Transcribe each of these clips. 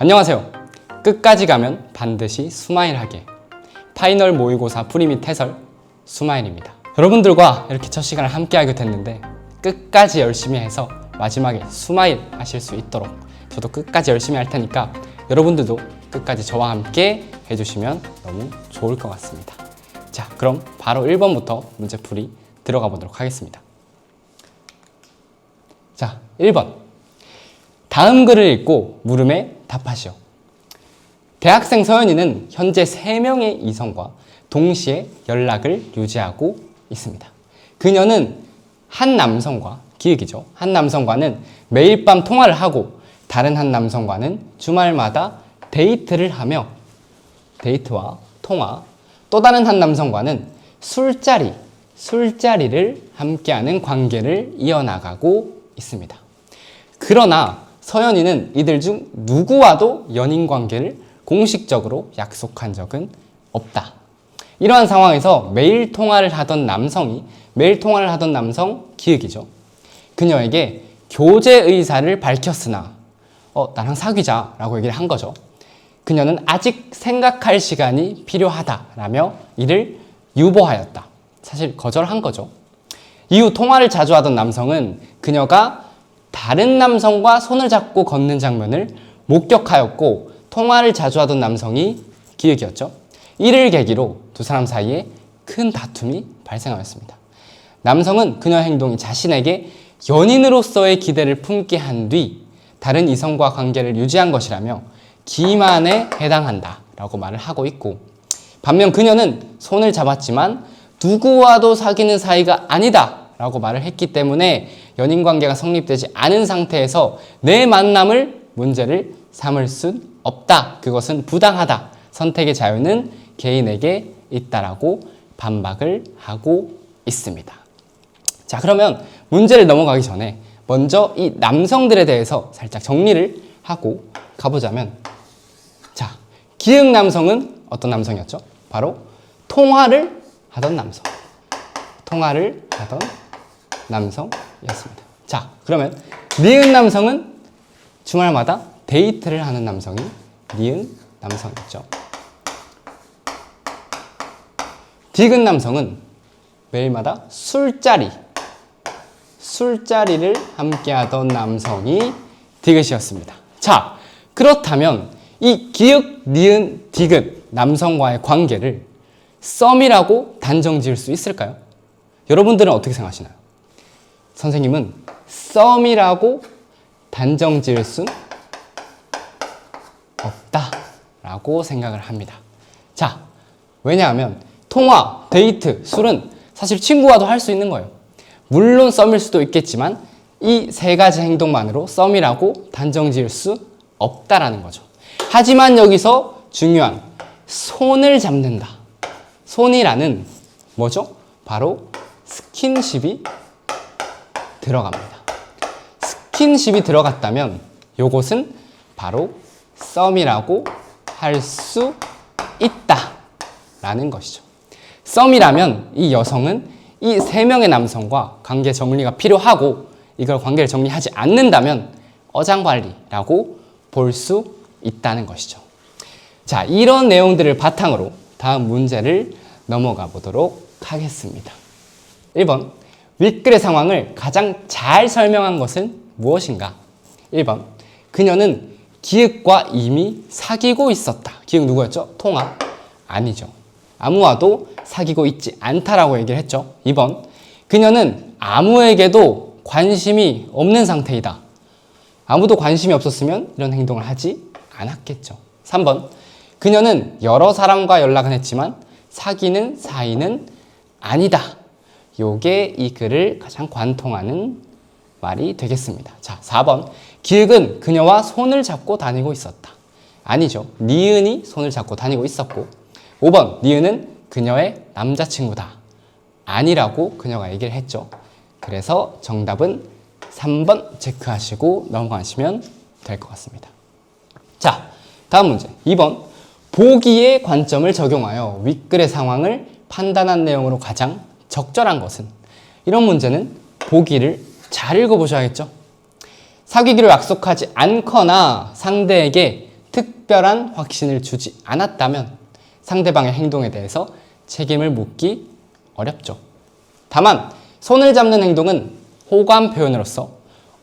안녕하세요. 끝까지 가면 반드시 스마일하게. 파이널 모의고사 프리 및 해설 스마일입니다. 여러분들과 이렇게 첫 시간을 함께 하게 됐는데 끝까지 열심히 해서 마지막에 스마일 하실 수 있도록 저도 끝까지 열심히 할 테니까 여러분들도 끝까지 저와 함께 해주시면 너무 좋을 것 같습니다. 자, 그럼 바로 1번부터 문제풀이 들어가 보도록 하겠습니다. 자, 1번. 다음 글을 읽고 물음에 답하시오. 대학생 서연이는 현재 3명의 이성과 동시에 연락을 유지하고 있습니다. 그녀는 한 남성과, 기획이죠. 한 남성과는 매일 밤 통화를 하고 다른 한 남성과는 주말마다 데이트를 하며 데이트와 통화, 또 다른 한 남성과는 술자리를 함께하는 관계를 이어나가고 있습니다. 그러나 서연이는 이들 중 누구와도 연인 관계를 공식적으로 약속한 적은 없다. 이러한 상황에서 매일 통화를 하던 남성 기획이죠. 그녀에게 교제 의사를 밝혔으나 나랑 사귀자 라고 얘기를 한 거죠. 그녀는 아직 생각할 시간이 필요하다라며 이를 유보하였다. 사실 거절한 거죠. 이후 통화를 자주 하던 남성은 그녀가 다른 남성과 손을 잡고 걷는 장면을 목격하였고 통화를 자주 하던 남성이 기획이었죠. 이를 계기로 두 사람 사이에 큰 다툼이 발생하였습니다. 남성은 그녀의 행동이 자신에게 연인으로서의 기대를 품게 한 뒤 다른 이성과 관계를 유지한 것이라며 기만에 해당한다 라고 말을 하고 있고, 반면 그녀는 손을 잡았지만 누구와도 사귀는 사이가 아니다 라고 말을 했기 때문에 연인관계가 성립되지 않은 상태에서 내 만남을 문제를 삼을 순 없다. 그것은 부당하다. 선택의 자유는 개인에게 있다라고 반박을 하고 있습니다. 자, 그러면 문제를 넘어가기 전에 먼저 이 남성들에 대해서 살짝 정리를 하고 가보자면, 자, 기획 남성은 어떤 남성이었죠? 바로 통화를 하던 남성이었습니다. 자, 그러면 니은 남성은 주말마다 데이트를 하는 남성이 니은 남성이었죠. 디귿 남성은 매일마다 술자리를 함께하던 남성이 디귿이었습니다. 자, 그렇다면 이 기역, 니은, 디귿 남성과의 관계를 썸이라고 단정 지을 수 있을까요? 여러분들은 어떻게 생각하시나요? 선생님은 썸이라고 단정 지을 순 없다라고 생각을 합니다. 자, 왜냐하면 통화, 데이트, 술은 사실 친구와도 할 수 있는 거예요. 물론 썸일 수도 있겠지만 이 세 가지 행동만으로 썸이라고 단정 지을 수 없다라는 거죠. 하지만 여기서 중요한 손을 잡는다. 손이라는 뭐죠? 바로 스킨십이 들어갑니다. 스킨십이 들어갔다면 이것은 바로 썸이라고 할 수 있다라는 것이죠. 썸이라면 이 여성은 이 3명의 남성과 관계 정리가 필요하고 이걸 관계를 정리하지 않는다면 어장관리라고 볼 수 있다는 것이죠. 자, 이런 내용들을 바탕으로 다음 문제를 넘어가 보도록 하겠습니다. 1번, 윗글의 상황을 가장 잘 설명한 것은 무엇인가? 1번, 그녀는 기획과 이미 사귀고 있었다. 기획 누구였죠? 통화? 아니죠. 아무와도 사귀고 있지 않다라고 얘기를 했죠. 2번, 그녀는 아무에게도 관심이 없는 상태이다. 아무도 관심이 없었으면 이런 행동을 하지 않았겠죠. 3번, 그녀는 여러 사람과 연락은 했지만 사귀는 사이는 아니다. 요게 이 글을 가장 관통하는 말이 되겠습니다. 자, 4번, 기획은 그녀와 손을 잡고 다니고 있었다. 아니죠. 니은이 손을 잡고 다니고 있었고, 5번, 니은은 그녀의 남자친구다. 아니라고 그녀가 얘기를 했죠. 그래서 정답은 3번 체크하시고 넘어가시면 될 것 같습니다. 자, 다음 문제 2번, 보기의 관점을 적용하여 윗글의 상황을 판단한 내용으로 가장 적절한 것은? 이런 문제는 보기를 잘 읽어보셔야겠죠. 사귀기로 약속하지 않거나 상대에게 특별한 확신을 주지 않았다면 상대방의 행동에 대해서 책임을 묻기 어렵죠. 다만 손을 잡는 행동은 호감 표현으로서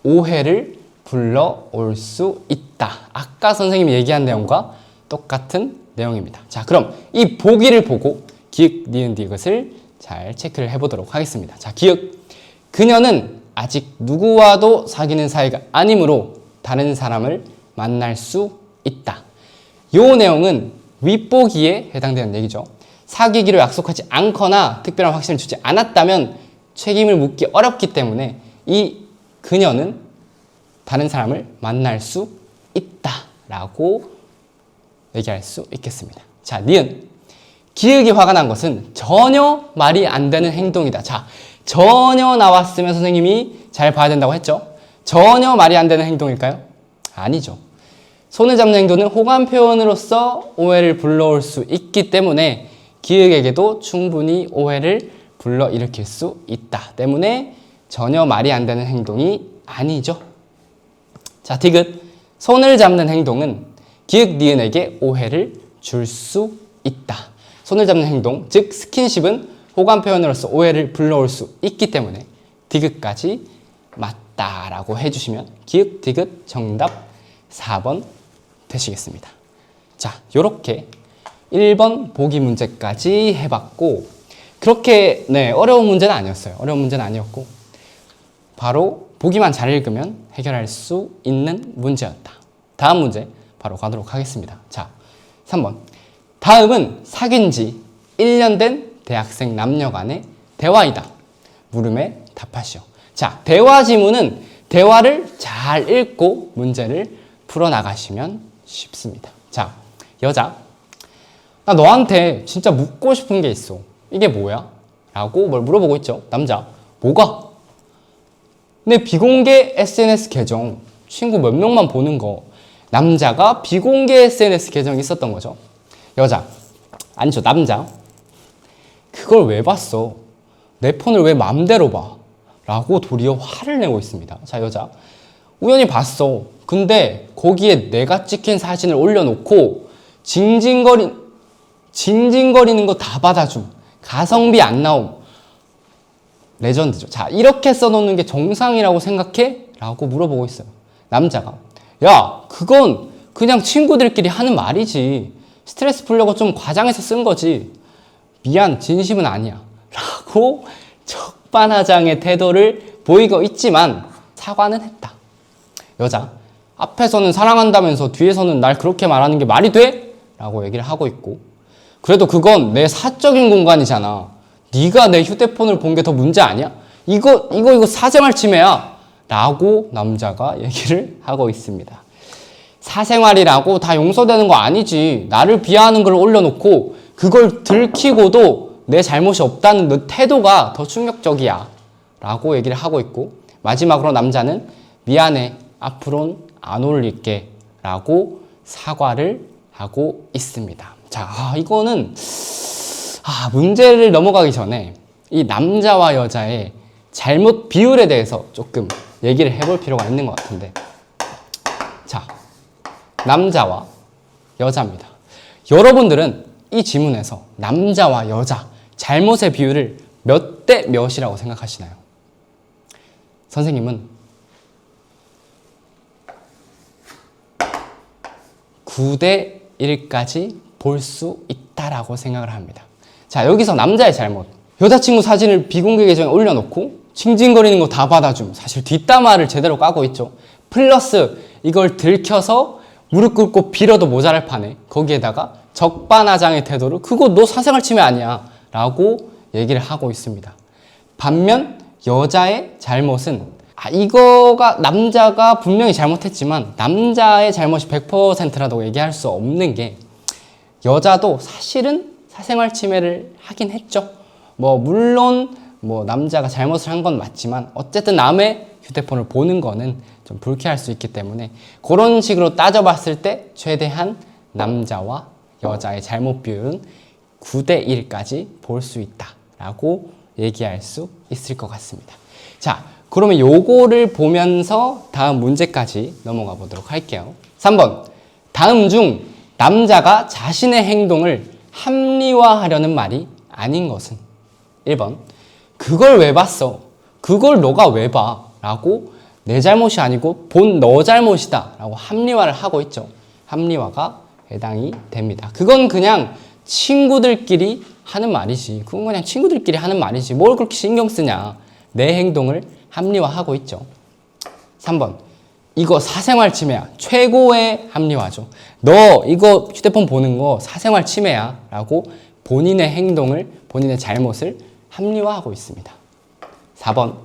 오해를 불러올 수 있다. 아까 선생님이 얘기한 내용과 똑같은 내용입니다. 자, 그럼 이 보기를 보고 기역, 니은, 디귿을 잘 체크를 해보도록 하겠습니다. 자, 기역. 그녀는 아직 누구와도 사귀는 사이가 아니므로 다른 사람을 만날 수 있다. 이 내용은 윗보기에 해당되는 얘기죠. 사귀기로 약속하지 않거나 특별한 확신을 주지 않았다면 책임을 묻기 어렵기 때문에 이 그녀는 다른 사람을 만날 수 있다라고 얘기할 수 있겠습니다. 자, 니은. 기역이 화가 난 것은 전혀 말이 안 되는 행동이다. 자, 전혀 나왔으면 선생님이 잘 봐야 된다고 했죠. 전혀 말이 안 되는 행동일까요? 아니죠. 손을 잡는 행동은 호감 표현으로서 오해를 불러올 수 있기 때문에 기역에게도 충분히 오해를 불러일으킬 수 있다. 때문에 전혀 말이 안 되는 행동이 아니죠. 자, 디귿. 손을 잡는 행동은 기역, 니은에게 오해를 줄 수 있다. 손을 잡는 행동, 즉 스킨십은 호감 표현으로서 오해를 불러올 수 있기 때문에 디귿까지 맞다라고 해주시면 기역, 디귿 정답 4번 되시겠습니다. 자, 요렇게 1번 보기 문제까지 해봤고 그렇게 어려운 문제는 아니었어요. 어려운 문제는 아니었고 바로 보기만 잘 읽으면 해결할 수 있는 문제였다. 다음 문제 바로 가도록 하겠습니다. 자, 3번. 다음은 사귄 지 1년 된 대학생 남녀 간의 대화이다. 물음에 답하시오. 자, 대화 지문은 대화를 잘 읽고 문제를 풀어나가시면 쉽습니다. 자, 여자. 나 너한테 진짜 묻고 싶은 게 있어. 이게 뭐야? 라고 뭘 물어보고 있죠. 남자. 뭐가? 내 비공개 SNS 계정 친구 몇 명만 보는 거. 남자가 비공개 SNS 계정이 있었던 거죠. 여자. 아니죠. 남자. 그걸 왜 봤어? 내 폰을 왜 맘대로 봐? 라고 도리어 화를 내고 있습니다. 자, 여자. 우연히 봤어. 근데 거기에 내가 찍힌 사진을 올려놓고 징징거리는 거 다 받아줌. 가성비 안 나옴. 레전드죠. 자, 이렇게 써놓는 게 정상이라고 생각해? 라고 물어보고 있어요. 남자가. 야, 그건 그냥 친구들끼리 하는 말이지. 스트레스 풀려고 좀 과장해서 쓴 거지. 미안, 진심은 아니야. 라고 적반하장의 태도를 보이고 있지만 사과는 했다. 여자. 앞에서는 사랑한다면서 뒤에서는 날 그렇게 말하는 게 말이 돼? 라고 얘기를 하고 있고 그래도 그건 내 사적인 공간이잖아. 네가 내 휴대폰을 본 게 더 문제 아니야? 이거 사생활 침해야. 라고 남자가 얘기를 하고 있습니다. 사생활이라고 다 용서되는 거 아니지. 나를 비하하는 걸 올려놓고 그걸 들키고도 내 잘못이 없다는 너 태도가 더 충격적이야. 라고 얘기를 하고 있고 마지막으로 남자는 미안해. 앞으로는 안 올릴게. 라고 사과를 하고 있습니다. 자, 이거는 문제를 넘어가기 전에 이 남자와 여자의 잘못 비율에 대해서 조금 얘기를 해볼 필요가 있는 것 같은데 자, 남자와 여자입니다. 여러분들은 이 지문에서 남자와 여자 잘못의 비율을 몇 대 몇이라고 생각하시나요? 선생님은 9대 1까지 볼 수 있다라고 생각을 합니다. 자, 여기서 남자의 잘못. 여자친구 사진을 비공개 계정에 올려놓고 징징거리는 거 다 받아줌. 사실 뒷담화를 제대로 까고 있죠. 플러스 이걸 들켜서 무릎 꿇고 빌어도 모자랄 판에 거기에다가 적반하장의 태도로 그거 너 사생활 침해 아니야 라고 얘기를 하고 있습니다. 반면 여자의 잘못은 이거가 남자가 분명히 잘못했지만 남자의 잘못이 100%라고 얘기할 수 없는 게 여자도 사실은 사생활 침해를 하긴 했죠. 물론 남자가 잘못을 한 건 맞지만 어쨌든 남의 휴대폰을 보는 거는 좀 불쾌할 수 있기 때문에 그런 식으로 따져봤을 때 최대한 남자와 여자의 잘못 비율은 9대 1까지 볼 수 있다라고 얘기할 수 있을 것 같습니다. 자, 그러면 요거를 보면서 다음 문제까지 넘어가 보도록 할게요. 3번. 다음 중 남자가 자신의 행동을 합리화하려는 말이 아닌 것은 1번 그걸 왜 봤어? 그걸 너가 왜 봐? 라고 내 잘못이 아니고 본 너 잘못이다 라고 합리화를 하고 있죠. 합리화가 해당이 됩니다. 그건 그냥 친구들끼리 하는 말이지. 그건 그냥 친구들끼리 하는 말이지. 뭘 그렇게 신경 쓰냐. 내 행동을 합리화하고 있죠. 3번 이거 사생활 침해야. 최고의 합리화죠. 너 이거 휴대폰 보는 거 사생활 침해야 라고 본인의 행동을, 본인의 잘못을 합리화하고 있습니다. 4번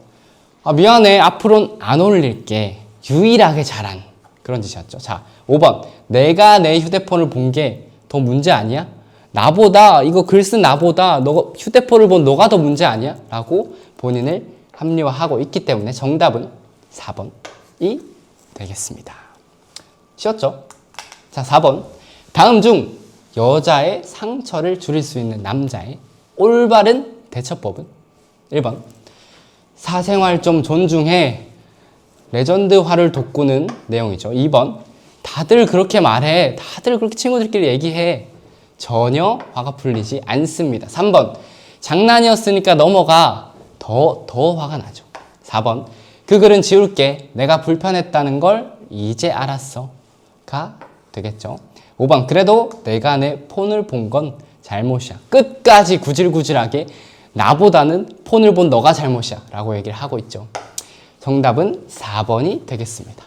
미안해. 앞으로는 안 올릴게. 유일하게 잘한 그런 짓이었죠. 자, 5번 내가 내 휴대폰을 본 게 더 문제 아니야? 나보다 이거 글 쓴 나보다 너 휴대폰을 본 너가 더 문제 아니야? 라고 본인을 합리화하고 있기 때문에 정답은 4번이 되겠습니다. 쉬웠죠? 자, 4번 다음 중 여자의 상처를 줄일 수 있는 남자의 올바른 대처법은 1번 사생활 좀 존중해. 레전드화를 돋구는 내용이죠. 2번 다들 그렇게 말해. 다들 그렇게 친구들끼리 얘기해. 전혀 화가 풀리지 않습니다. 3번 장난이었으니까 넘어가. 더 화가 나죠. 4번 그 글은 지울게. 내가 불편했다는 걸 이제 알았어 가 되겠죠. 5번 그래도 내가 내 폰을 본 건 잘못이야. 끝까지 구질구질하게 나보다는 폰을 본 너가 잘못이야 라고 얘기를 하고 있죠. 정답은 4번이 되겠습니다.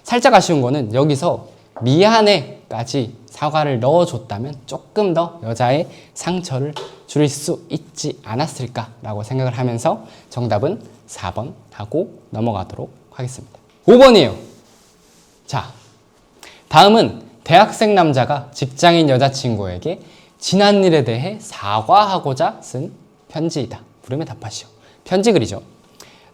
살짝 아쉬운 거는 여기서 미안해까지 사과를 넣어줬다면 조금 더 여자의 상처를 줄일 수 있지 않았을까라고 생각을 하면서 정답은 4번 하고 넘어가도록 하겠습니다. 5번이에요. 자, 다음은 대학생 남자가 직장인 여자친구에게 지난 일에 대해 사과하고자 쓴 편지이다. 물음에 답하시오. 편지 글이죠.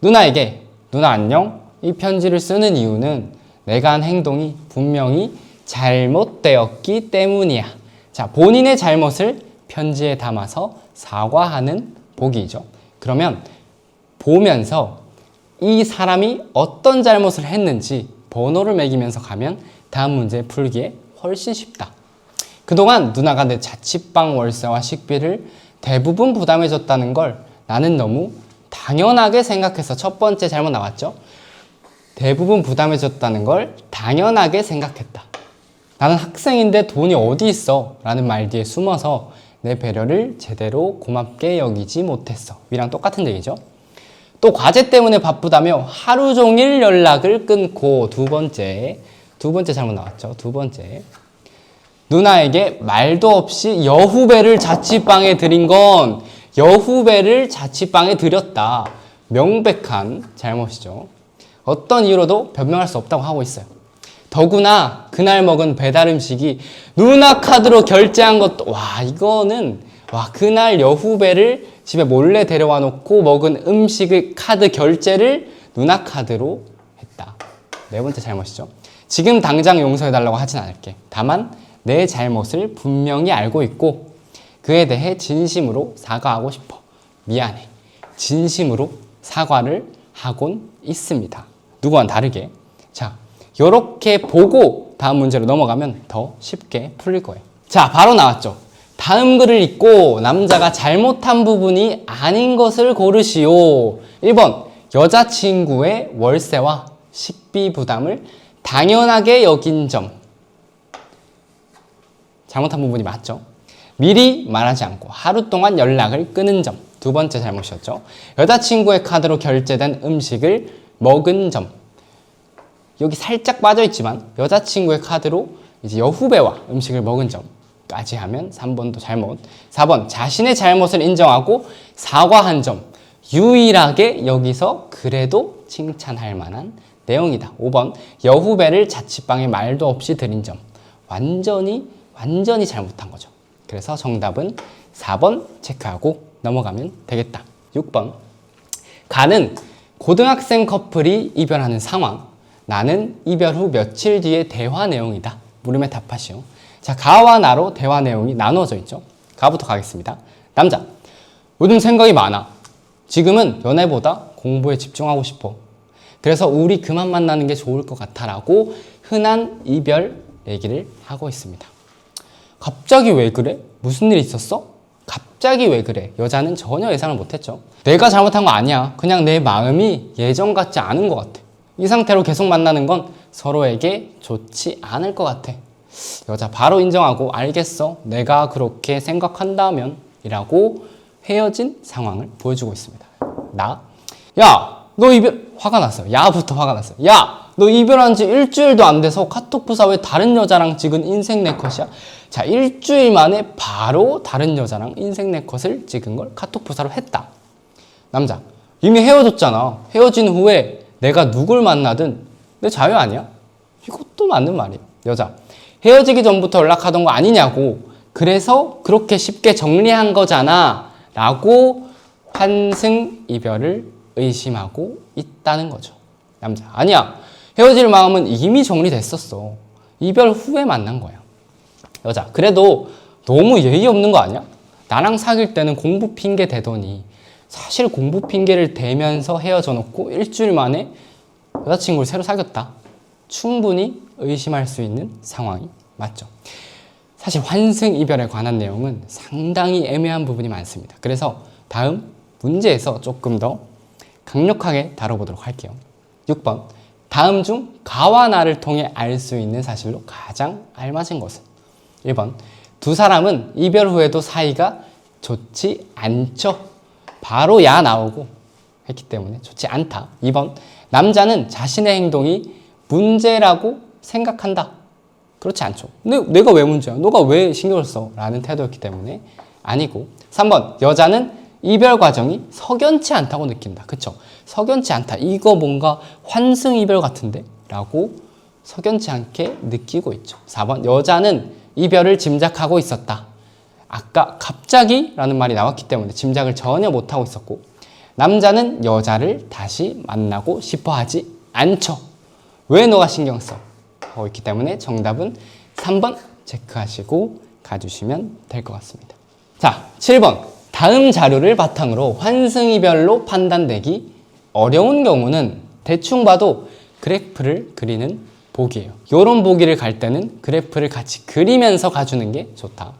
누나에게 누나 안녕? 이 편지를 쓰는 이유는 내가 한 행동이 분명히 잘못되었기 때문이야. 자, 본인의 잘못을 편지에 담아서 사과하는 보기이죠. 그러면 보면서 이 사람이 어떤 잘못을 했는지 번호를 매기면서 가면 다음 문제 풀기에 훨씬 쉽다. 그동안 누나가 내 자취방 월세와 식비를 대부분 부담해줬다는 걸 나는 너무 당연하게 생각해서 첫 번째 잘못 나왔죠. 대부분 부담해줬다는 걸 당연하게 생각했다. 나는 학생인데 돈이 어디 있어? 라는 말 뒤에 숨어서 내 배려를 제대로 고맙게 여기지 못했어. 위랑 똑같은 얘기죠. 또 과제 때문에 바쁘다며 하루 종일 연락을 끊고 두 번째 잘못 나왔죠. 두 번째 누나에게 말도 없이 여후배를 자취방에 들인 건 여후배를 자취방에 들였다. 명백한 잘못이죠. 어떤 이유로도 변명할 수 없다고 하고 있어요. 더구나 그날 먹은 배달 음식이 누나 카드로 결제한 것도 그날 여후배를 집에 몰래 데려와 놓고 먹은 음식의 카드 결제를 누나 카드로 했다. 네 번째 잘못이죠. 지금 당장 용서해달라고 하진 않을게. 다만 내 잘못을 분명히 알고 있고 그에 대해 진심으로 사과하고 싶어. 미안해. 진심으로 사과를 하곤 있습니다. 누구와는 다르게. 자, 이렇게 보고 다음 문제로 넘어가면 더 쉽게 풀릴 거예요. 자, 바로 나왔죠. 다음 글을 읽고 남자가 잘못한 부분이 아닌 것을 고르시오. 1번 여자친구의 월세와 식비 부담을 당연하게 여긴 점. 잘못한 부분이 맞죠. 미리 말하지 않고 하루 동안 연락을 끊은 점. 두 번째 잘못이었죠. 여자친구의 카드로 결제된 음식을 먹은 점. 여기 살짝 빠져있지만 여자친구의 카드로 이제 여후배와 음식을 먹은 점까지 하면 3번도 잘못. 4번 자신의 잘못을 인정하고 사과한 점. 유일하게 여기서 그래도 칭찬할 만한 내용이다. 5번 여후배를 자취방에 말도 없이 들인 점. 완전히 잘못한 거죠. 그래서 정답은 4번 체크하고 넘어가면 되겠다. 6번 가는 고등학생 커플이 이별하는 상황. 나는 이별 후 며칠 뒤의 대화 내용이다. 물음에 답하시오. 자, 가와 나로 대화 내용이 나누어져 있죠. 가부터 가겠습니다. 남자 요즘 생각이 많아. 지금은 연애보다 공부에 집중하고 싶어. 그래서 우리 그만 만나는 게 좋을 것 같아 라고 흔한 이별 얘기를 하고 있습니다. 갑자기 왜 그래? 무슨 일 있었어? 갑자기 왜 그래? 여자는 전혀 예상을 못했죠. 내가 잘못한 거 아니야. 그냥 내 마음이 예전 같지 않은 것 같아. 이 상태로 계속 만나는 건 서로에게 좋지 않을 것 같아. 여자 바로 인정하고 알겠어. 내가 그렇게 생각한다면 이라고 헤어진 상황을 보여주고 있습니다. 야, 너 이별 화가 났어. 야부터 화가 났어. 야, 너 이별한 지 일주일도 안 돼서 카톡 부사 왜 다른 여자랑 찍은 인생 네컷이야? 자, 일주일 만에 바로 다른 여자랑 인생 네컷을 찍은 걸 카톡 부사로 했다. 남자, 이미 헤어졌잖아. 헤어진 후에 내가 누굴 만나든 내 자유 아니야? 이것도 맞는 말이에요. 여자, 헤어지기 전부터 연락하던 거 아니냐고. 그래서 그렇게 쉽게 정리한 거잖아. 라고 환승 이별을 의심하고 있다는 거죠. 남자, 아니야. 헤어질 마음은 이미 정리됐었어. 이별 후에 만난 거야. 여자, 그래도 너무 예의 없는 거 아니야? 나랑 사귈 때는 공부 핑계 대더니 사실 공부 핑계를 대면서 헤어져 놓고 일주일 만에 여자친구를 새로 사귀었다. 충분히 의심할 수 있는 상황이 맞죠. 사실 환승 이별에 관한 내용은 상당히 애매한 부분이 많습니다. 그래서 다음 문제에서 조금 더 강력하게 다뤄보도록 할게요. 6번, 다음 중 가와 나를 통해 알 수 있는 사실로 가장 알맞은 것은? 1번, 두 사람은 이별 후에도 사이가 좋지 않죠. 바로 야 나오고 했기 때문에 좋지 않다. 2번, 남자는 자신의 행동이 문제라고 생각한다. 그렇지 않죠. 근데 내가 왜 문제야? 너가 왜 신경을 써? 라는 태도였기 때문에 아니고. 3번, 여자는 이별 과정이 석연치 않다고 느낀다. 그쵸? 석연치 않다. 이거 뭔가 환승 이별 같은데? 라고 석연치 않게 느끼고 있죠. 4번, 여자는 이별을 짐작하고 있었다. 아까 갑자기 라는 말이 나왔기 때문에 짐작을 전혀 못하고 있었고, 남자는 여자를 다시 만나고 싶어 하지 않죠. 왜 너가 신경 써? 하고 있기 때문에 정답은 3번 체크하시고 가주시면 될 것 같습니다. 자, 7번. 다음 자료를 바탕으로 환승 이별로 판단되기 어려운 경우는 대충 봐도 그래프를 그리는 보기예요. 이런 보기를 갈 때는 그래프를 같이 그리면서 가주는 게 좋다.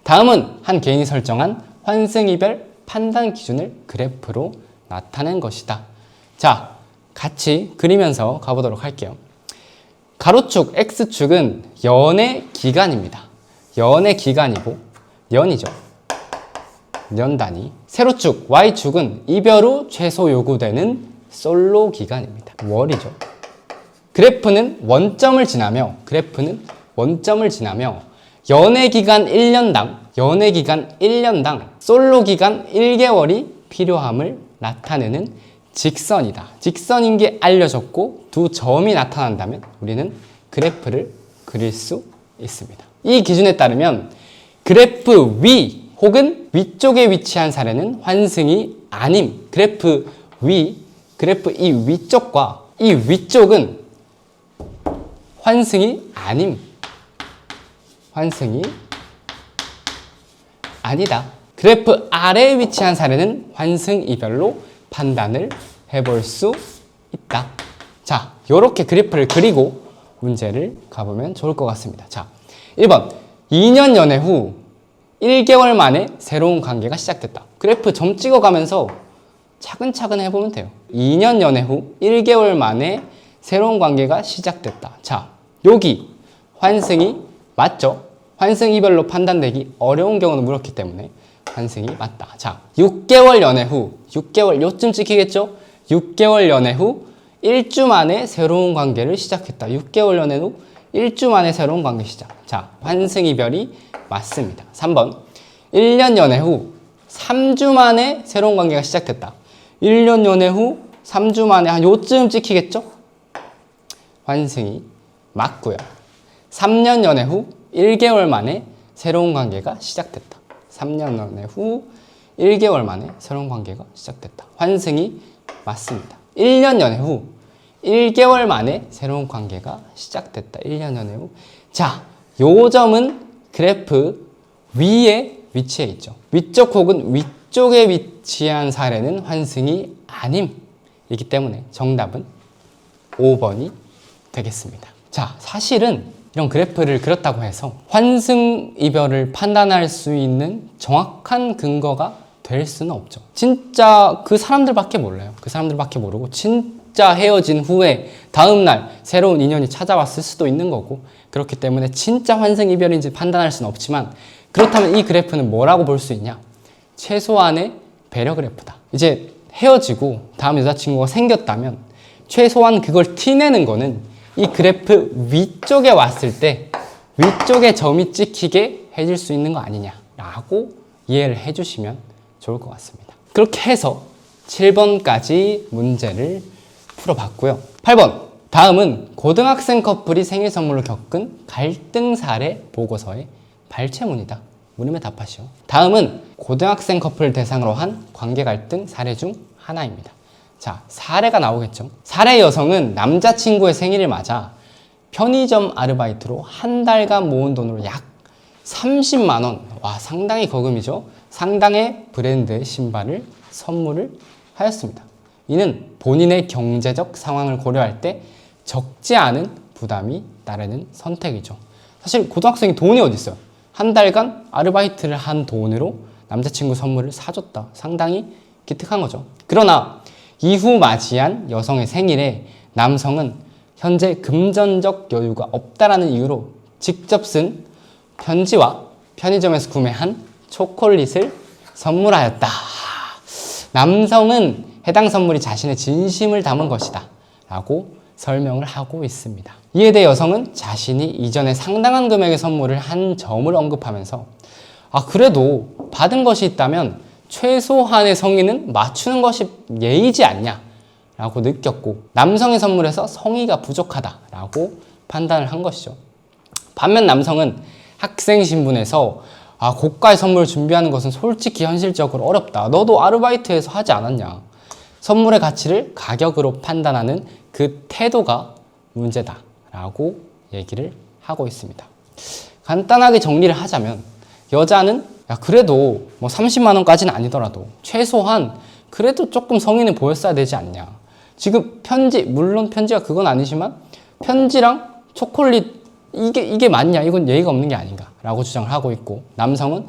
다음은 한 개인이 설정한 환승 이별 판단 기준을 그래프로 나타낸 것이다. 자, 같이 그리면서 가보도록 할게요. 가로축 X축은 연애 기간입니다. 연애 기간이고 연이죠. 년 단위. 세로축 Y축은 이별 후 최소 요구되는 솔로 기간입니다. 월이죠. 그래프는 원점을 지나며 연애 기간 1년당 솔로 기간 1개월이 필요함을 나타내는 직선이다. 직선인 게 알려졌고 두 점이 나타난다면 우리는 그래프를 그릴 수 있습니다. 이 기준에 따르면 그래프 위 혹은 위쪽에 위치한 사례는 환승이 아님. 그래프 이 위쪽과 이 위쪽은 환승이 아님. 환승이 아니다. 그래프 아래에 위치한 사례는 환승 이별로 판단을 해볼 수 있다. 자, 이렇게 그래프를 그리고 문제를 가보면 좋을 것 같습니다. 자, 1번. 2년 연애 후 1개월 만에 새로운 관계가 시작됐다. 그래프 점 찍어가면서 차근차근 해보면 돼요. 2년 연애 후 1개월 만에 새로운 관계가 시작됐다. 자, 여기 환승이 맞죠? 환승 이별로 판단되기 어려운 경우는 물었기 때문에 환승이 맞다. 자, 6개월 연애 후 6개월 요쯤 찍히겠죠? 6개월 연애 후 1주 만에 새로운 관계를 시작했다. 6개월 연애 후 1주 만에 새로운 관계 시작. 자, 환승 이별이 맞습니다. 3번. 1년 연애 후 3주 만에 새로운 관계가 시작됐다. 1년 연애 후 3주 만에 한 요쯤 찍히겠죠? 환승이 맞고요. 3년 연애 후 1개월 만에 새로운 관계가 시작됐다. 3년 연애 후 1개월 만에 새로운 관계가 시작됐다. 환승이 맞습니다. 1년 연애 후 1개월 만에 새로운 관계가 시작됐다. 1년 연애 후. 자, 요 점은 그래프 위에 위치해 있죠. 위쪽 혹은 위쪽에 위치한 사례는 환승이 아님이기 때문에 정답은 5번이 되겠습니다. 자, 사실은 이런 그래프를 그렸다고 해서 환승 이별을 판단할 수 있는 정확한 근거가 될 수는 없죠. 진짜 그 사람들밖에 몰라요. 그 사람들밖에 모르고 진짜 헤어진 후에 다음날 새로운 인연이 찾아왔을 수도 있는 거고, 그렇기 때문에 진짜 환승 이별인지 판단할 수는 없지만, 그렇다면 이 그래프는 뭐라고 볼 수 있냐? 최소한의 배려 그래프다. 이제 헤어지고 다음 여자친구가 생겼다면 최소한 그걸 티내는 거는 이 그래프 위쪽에 왔을 때 위쪽에 점이 찍히게 해줄 수 있는 거 아니냐라고 이해를 해주시면 좋을 것 같습니다. 그렇게 해서 7번까지 문제를 풀어봤고요. 8번, 다음은 고등학생 커플이 생일 선물로 겪은 갈등 사례 보고서의 발췌문이다. 문음에 답하시오. 다음은 고등학생 커플 대상으로 한 관계 갈등 사례 중 하나입니다. 자, 사례가 나오겠죠. 사례 여성은 남자친구의 생일을 맞아 편의점 아르바이트로 한 달간 모은 돈으로 약 30만 원, 와, 상당히 거금이죠. 상당의 브랜드의 신발을 선물을 하였습니다. 이는 본인의 경제적 상황을 고려할 때 적지 않은 부담이 따르는 선택이죠. 사실 고등학생이 돈이 어디 있어요? 한 달간 아르바이트를 한 돈으로 남자친구 선물을 사줬다. 상당히 기특한 거죠. 그러나 이후 맞이한 여성의 생일에 남성은 현재 금전적 여유가 없다라는 이유로 직접 쓴 편지와 편의점에서 구매한 초콜릿을 선물하였다. 남성은 해당 선물이 자신의 진심을 담은 것이다 라고 설명을 하고 있습니다. 이에 대해 여성은 자신이 이전에 상당한 금액의 선물을 한 점을 언급하면서 그래도 받은 것이 있다면 최소한의 성의는 맞추는 것이 예의지 않냐 라고 느꼈고, 남성의 선물에서 성의가 부족하다 라고 판단을 한 것이죠. 반면 남성은 학생 신분에서 고가의 선물을 준비하는 것은 솔직히 현실적으로 어렵다. 너도 아르바이트에서 하지 않았냐. 선물의 가치를 가격으로 판단하는 그 태도가 문제다 라고 얘기를 하고 있습니다. 간단하게 정리를 하자면, 여자는 그래도 뭐 30만 원까지는 아니더라도 최소한 그래도 조금 성의는 보였어야 되지 않냐. 지금 편지, 물론 편지가 그건 아니지만 편지랑 초콜릿 이게 맞냐? 이건 예의가 없는 게 아닌가 라고 주장을 하고 있고, 남성은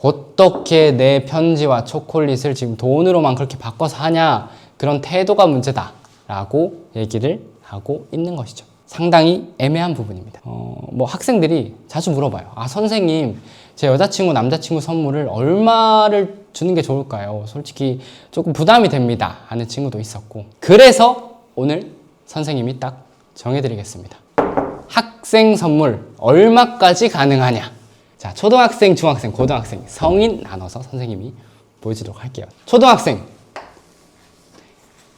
어떻게 내 편지와 초콜릿을 지금 돈으로만 그렇게 바꿔서 하냐, 그런 태도가 문제다 라고 얘기를 하고 있는 것이죠. 상당히 애매한 부분입니다. 뭐 학생들이 자주 물어봐요. 선생님, 제 여자친구, 남자친구 선물을 얼마를 주는 게 좋을까요? 솔직히 조금 부담이 됩니다 하는 친구도 있었고, 그래서 오늘 선생님이 딱 정해드리겠습니다. 학생 선물 얼마까지 가능하냐? 자, 초등학생, 중학생, 고등학생, 성인 나눠서 선생님이 보여주도록 할게요. 초등학생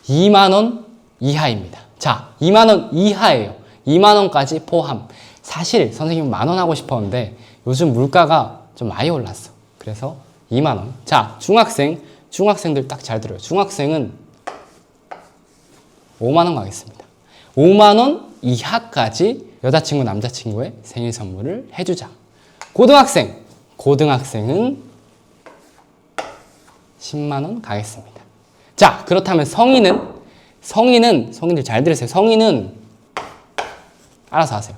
2만 원 이하입니다. 자, 2만 원 이하예요. 2만 원까지 포함. 사실 선생님은 만 원 하고 싶었는데 요즘 물가가 좀 많이 올랐어. 그래서 2만 원. 자, 중학생들 딱 잘 들어요. 중학생은 5만 원 가겠습니다. 5만 원 이하까지 여자친구, 남자친구의 생일 선물을 해주자. 고등학생은 10만 원 가겠습니다. 자, 그렇다면 성인들 잘 들으세요. 성인은 알아서 하세요.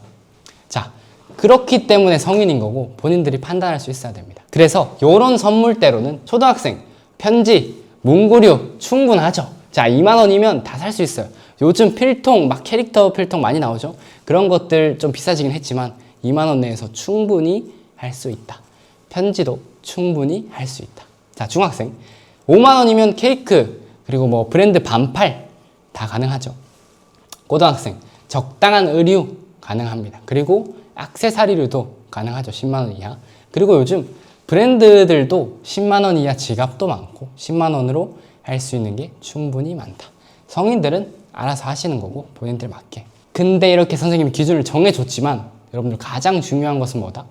자, 그렇기 때문에 성인인 거고 본인들이 판단할 수 있어야 됩니다. 그래서 이런 선물대로는 초등학생 편지, 문구류 충분하죠. 자, 2만 원이면 다 살 수 있어요. 요즘 필통, 막 캐릭터 필통 많이 나오죠. 그런 것들 좀 비싸지긴 했지만 2만 원 내에서 충분히 할 수 있다. 편지도 충분히 할 수 있다. 자, 중학생 5만 원이면 케이크 그리고 뭐 브랜드 반팔 다 가능하죠. 고등학생 적당한 의류 가능합니다. 그리고 액세서리류도 가능하죠. 10만 원 이하. 그리고 요즘 브랜드들도 10만 원 이하 지갑도 많고 10만 원으로 할 수 있는 게 충분히 많다. 성인들은 알아서 하시는 거고 본인들 맞게. 근데 이렇게 선생님이 기준을 정해줬지만 여러분들 가장 중요한 것은 뭐다?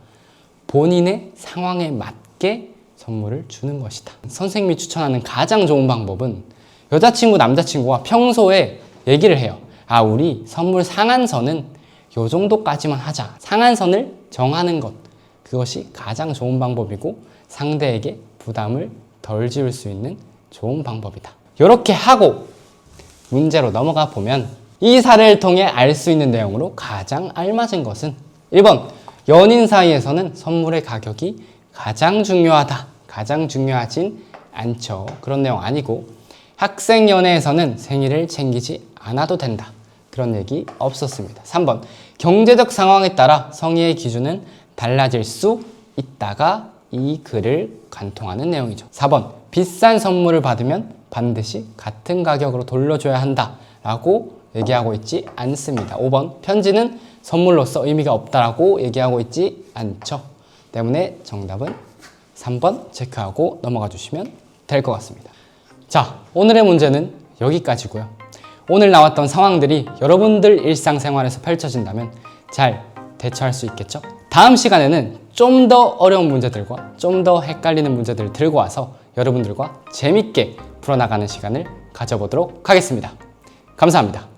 본인의 상황에 맞게 선물을 주는 것이다. 선생님이 추천하는 가장 좋은 방법은 여자친구, 남자친구와 평소에 얘기를 해요. 우리 선물 상한선은 요 정도까지만 하자. 상한선을 정하는 것. 그것이 가장 좋은 방법이고 상대에게 부담을 덜 지을 수 있는 좋은 방법이다. 이렇게 하고 문제로 넘어가 보면 이 사례를 통해 알 수 있는 내용으로 가장 알맞은 것은 1번, 연인 사이에서는 선물의 가격이 가장 중요하다. 가장 중요하진 않죠. 그런 내용 아니고, 학생 연애에서는 생일을 챙기지 않아도 된다. 그런 얘기 없었습니다. 3번, 경제적 상황에 따라 성의의 기준은 달라질 수 있다가 이 글을 관통하는 내용이죠. 4번, 비싼 선물을 받으면 반드시 같은 가격으로 돌려줘야 한다 라고 얘기하고 있지 않습니다. 5번, 편지는 선물로서 의미가 없다라고 얘기하고 있지 않죠. 때문에 정답은 3번 체크하고 넘어가 주시면 될 것 같습니다. 자, 오늘의 문제는 여기까지고요. 오늘 나왔던 상황들이 여러분들 일상생활에서 펼쳐진다면 잘 대처할 수 있겠죠? 다음 시간에는 좀 더 어려운 문제들과 좀 더 헷갈리는 문제들을 들고 와서 여러분들과 재밌게 풀어나가는 시간을 가져보도록 하겠습니다. 감사합니다.